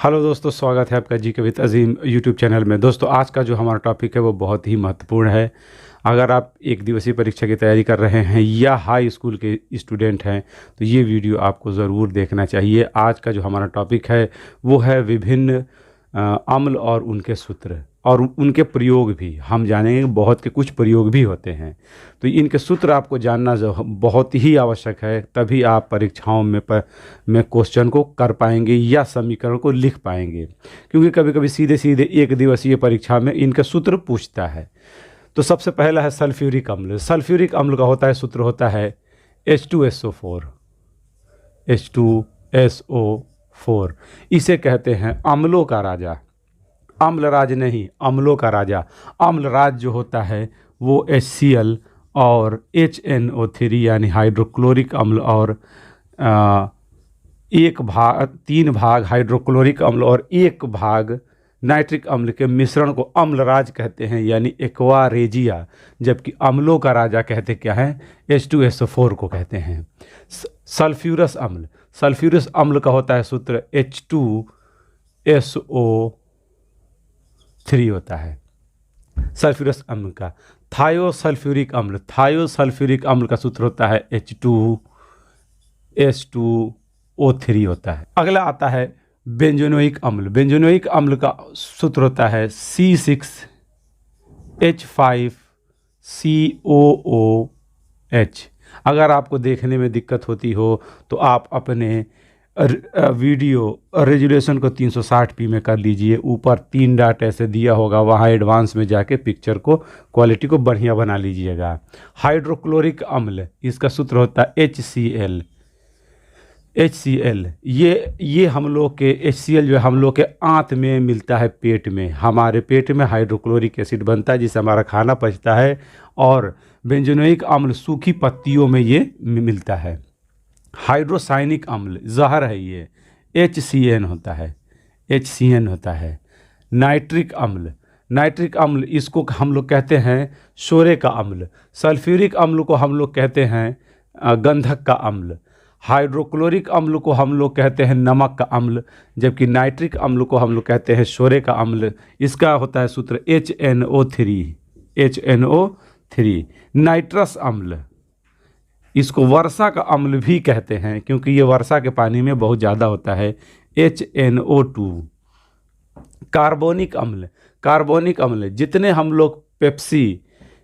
Hello दोस्तों, स्वागत है आपका जी के विद अजीम यूट्यूब चैनल में। दोस्तों, आज का जो हमारा टॉपिक है वो बहुत ही महत्वपूर्ण है। अगर आप एक दिवसीय परीक्षा की तैयारी कर रहे हैं या हाई स्कूल के स्टूडेंट हैं तो ये वीडियो आपको ज़रूर देखना चाहिए। आज का जो हमारा टॉपिक है वो है विभिन्न अम्ल और उनके सूत्र और उनके प्रयोग भी हम जानेंगे। बहुत के कुछ प्रयोग भी होते हैं, तो इनके सूत्र आपको जानना बहुत ही आवश्यक है, तभी आप परीक्षाओं में क्वेश्चन को कर पाएंगे या समीकरण को लिख पाएंगे। क्योंकि कभी कभी सीधे सीधे एक दिवसीय परीक्षा में इनके सूत्र पूछता है। तो सबसे पहला है सल्फ्यूरिक अम्ल। सल्फ्यूरिक अम्ल का होता है सूत्र होता है H2SO4। H2SO4 इसे कहते हैं अम्लों का राजा। अम्लराज नहीं, अम्लों का राजा। अम्लराज जो होता है वो HCl और HNO3 यानी हाइड्रोक्लोरिक अम्ल और तीन भाग हाइड्रोक्लोरिक अम्ल और एक भाग नाइट्रिक अम्ल के मिश्रण को अम्लराज कहते हैं, यानी एक्वा रेजिया। जबकि अम्लों का राजा कहते क्या है? H2SO4 को कहते हैं। सल्फ्यूरस अम्ल। सल्फ्यूरस अम्ल का होता है सूत्र H2SO3 होता है सल्फ्यूरस अम्ल का। थायोसल्फ्यूरिक अम्ल। थायोसल्फ्यूरिक अम्ल का सूत्र होता है H2S2O3 होता है। अगला आता है बेंजोनोइक अम्ल। बेंजोनोइक अम्ल का सूत्र होता है C6H5COOH। अगर आपको देखने में दिक्कत होती हो तो आप अपने वीडियो रेजोल्यूशन को 360p में कर लीजिए। ऊपर 3 डॉट ऐसे दिया होगा, वहाँ एडवांस में जाके पिक्चर को क्वालिटी को बढ़िया बना लीजिएगा। हाइड्रोक्लोरिक अम्ल, इसका सूत्र होता है HCl। ये हम लोग के HCl जो है हम लोग के आंत में मिलता है, पेट में। हमारे पेट में हाइड्रोक्लोरिक एसिड बनता है जिससे हमारा खाना पचता है। और बेंजोनोइक अम्ल सूखी पत्तियों में ये मिलता है। हाइड्रोसाइनिक अम्ल जहर है, ये HCN होता है। नाइट्रिक अम्ल। नाइट्रिक अम्ल इसको हम लोग कहते हैं शोरे का अम्ल। सल्फ्यूरिक अम्ल को हम लोग कहते हैं गंधक का अम्ल। हाइड्रोक्लोरिक अम्ल को हम लोग कहते हैं नमक का अम्ल, जबकि नाइट्रिक अम्ल को हम लोग कहते हैं शोरे का अम्ल। इसका होता है सूत्र HNO3। नाइट्रस अम्ल, इसको वर्षा का अम्ल भी कहते हैं क्योंकि ये वर्षा के पानी में बहुत ज़्यादा होता है, HNO2। कार्बोनिक अम्ल। कार्बोनिक अम्ल जितने हम लोग पेप्सी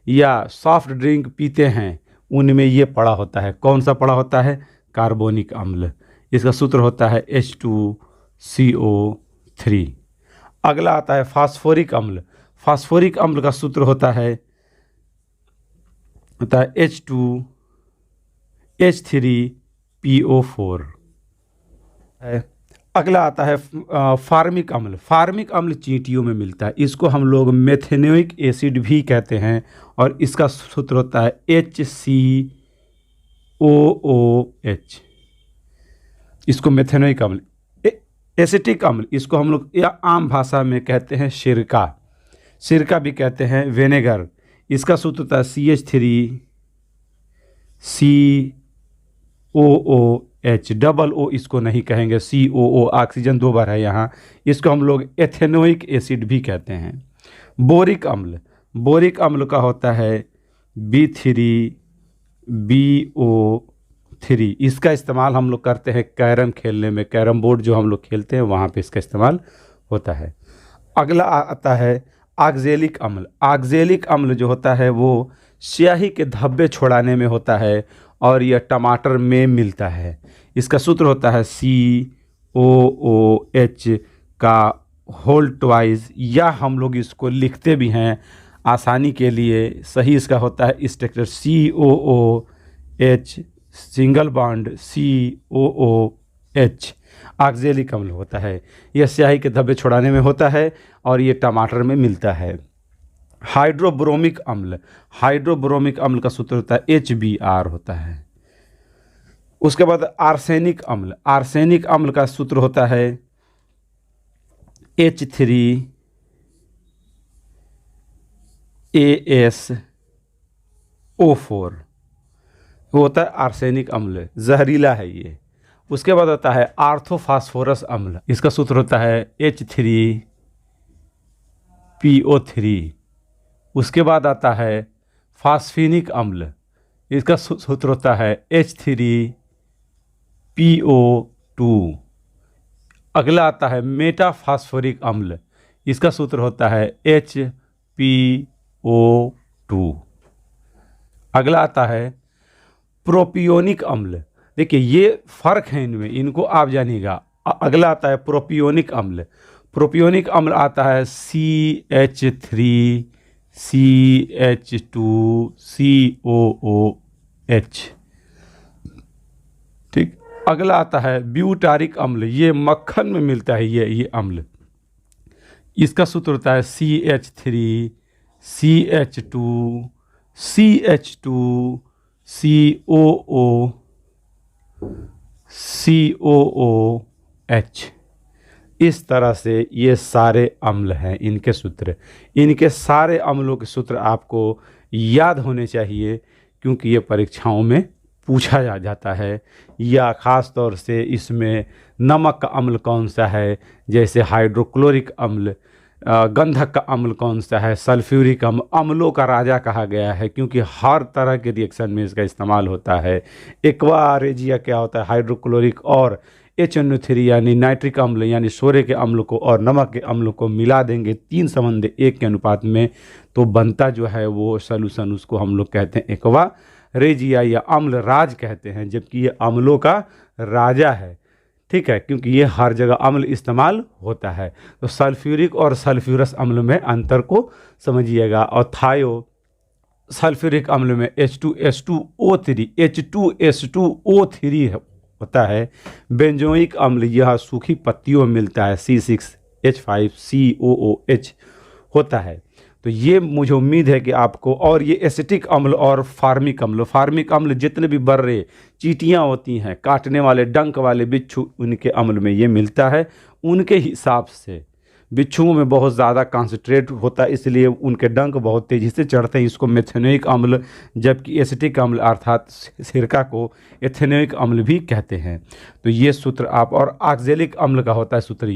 या सॉफ्ट ड्रिंक पीते हैं उनमें ये पड़ा होता है। कौन सा पड़ा होता है? कार्बोनिक अम्ल। इसका सूत्र होता है H2CO3। अगला आता है फास्फोरिक अम्ल। फास्फोरिक अम्ल का सूत्र होता है H2H3PO4 है। अगला आता है फार्मिक अम्ल। फार्मिक अम्ल चींटियों में मिलता है, इसको हम लोग मेथेनोइक एसिड भी कहते हैं और इसका सूत्र होता है HCOOH। इसको मेथेनोइक अम्ल। एसिटिक अम्ल, इसको हम लोग या आम भाषा में कहते हैं सिरका। सिरका भी कहते हैं विनेगर। इसका सूत्र होता है CH3COOH। डबल ओ इसको नहीं कहेंगे, COO, ऑक्सीजन 2 बार है यहाँ। इसको हम लोग एथेनोइक एसिड भी कहते हैं। बोरिक अम्ल। बोरिक अम्ल का होता है B3BO3। इसका इस्तेमाल हम लोग करते हैं कैरम खेलने में। कैरम बोर्ड जो हम लोग खेलते हैं वहाँ पे इसका इस्तेमाल होता है। अगला आता है ऑक्जेलिक अम्ल। ऑक्जेलिक अम्ल जो होता है वो स्याही के धब्बे छुड़ाने में होता है और यह टमाटर में मिलता है। इसका सूत्र होता है COOH का होल ट्वाइस, या हम लोग इसको लिखते भी हैं आसानी के लिए। सही इसका होता है structure COOH single bond COOH। Oxalic अम्ल होता है, यह स्याही के धब्बे छुड़ाने में होता है और ये टमाटर में मिलता है। हाइड्रोब्रोमिक अम्ल। हाइड्रोब्रोमिक अम्ल का सूत्र होता है HBr होता है। उसके बाद आर्सेनिक अम्ल। आर्सेनिक अम्ल का सूत्र होता है H3AsO4। वो होता है आर्सेनिक अम्ल, जहरीला है ये। उसके बाद होता है आर्थोफास्फोरस अम्ल, इसका सूत्र होता है H3PO3। उसके बाद आता है फास्फेनिक अम्ल, इसका सूत्र होता है H3PO2। अगला आता है मेटाफास्फोरिक अम्ल, इसका सूत्र होता है HPO2। अगला आता है प्रोपियोनिक अम्ल। देखिए ये फ़र्क है इनमें, इनको आप जानिएगा। अगला आता है प्रोपियोनिक अम्ल। प्रोपियोनिक अम्ल आता है CH3CH2COOH। ठीक। अगला आता है ब्यूटारिक अम्ल, ये मक्खन में मिलता है ये अम्ल। इसका सूत्र होता है CH3CH2COOH। इस तरह से ये सारे अम्ल हैं, इनके सूत्र। इनके सारे अम्लों के सूत्र आपको याद होने चाहिए, क्योंकि ये परीक्षाओं में पूछा जाता है। या ख़ास तौर से इसमें नमक का अम्ल कौन सा है, जैसे हाइड्रोक्लोरिक अम्ल, गंधक का अम्ल कौन सा है, सल्फ्यूरिक अम्ल। अम्लों का राजा कहा गया है, क्योंकि हर तरह के रिएक्शन में इसका इस्तेमाल होता है। एक्वा रेजिया क्या होता है, हाइड्रोक्लोरिक और HNO3 यानी नाइट्रिक अम्ल यानी सोरे के अम्ल को और नमक के अम्ल को मिला देंगे 3:1 के अनुपात में, तो बनता जो है वो सॉल्यूशन, उसको हम लोग कहते हैं एक्वा रेजिया या अम्ल राज कहते हैं। जबकि ये अम्लों का राजा है, ठीक है, क्योंकि ये हर जगह अम्ल इस्तेमाल होता है। तो सल्फ्यूरिक और सल्फ्यूरस अम्ल में अंतर को समझिएगा। और थायो सल्फ्यूरिक अम्ल में H2SO3 होता है। बेंजोइक अम्ल यह सूखी पत्तियों में मिलता है, C6H5COOH होता है। तो ये मुझे उम्मीद है कि आपको, और ये एसिटिक अम्ल और फार्मिक अम्ल जितने भी बर्रे चींटियाँ होती हैं, काटने वाले डंक वाले बिच्छू, उनके अम्ल में ये मिलता है। उनके हिसाब से बिच्छुओं में बहुत ज़्यादा कॉन्सेंट्रेट होता है, इसलिए उनके डंक बहुत तेज़ी से चढ़ते हैं, इसको मेथेनोइक अम्ल। जबकि एसिटिक अम्ल अर्थात सिरका को एथेनोइक अम्ल भी कहते हैं। तो ये सूत्र आप, और ऑक्जेलिक अम्ल का होता है सूत्र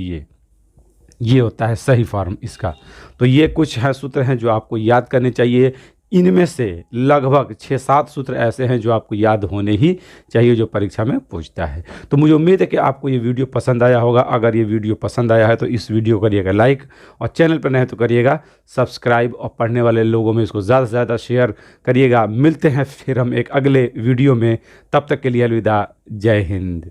ये होता है सही फॉर्म इसका। तो ये कुछ है सूत्र हैं जो आपको याद करने चाहिए। इनमें से लगभग 6-7 सूत्र ऐसे हैं जो आपको याद होने ही चाहिए, जो परीक्षा में पूछता है। तो मुझे उम्मीद है कि आपको ये वीडियो पसंद आया होगा। अगर ये वीडियो पसंद आया है तो इस वीडियो को करिएगा लाइक, और चैनल पर नए तो करिएगा सब्सक्राइब, और पढ़ने वाले लोगों में इसको ज़्यादा से ज़्यादा शेयर करिएगा। मिलते हैं फिर हम एक अगले वीडियो में, तब तक के लिए अलविदा, जय हिंद।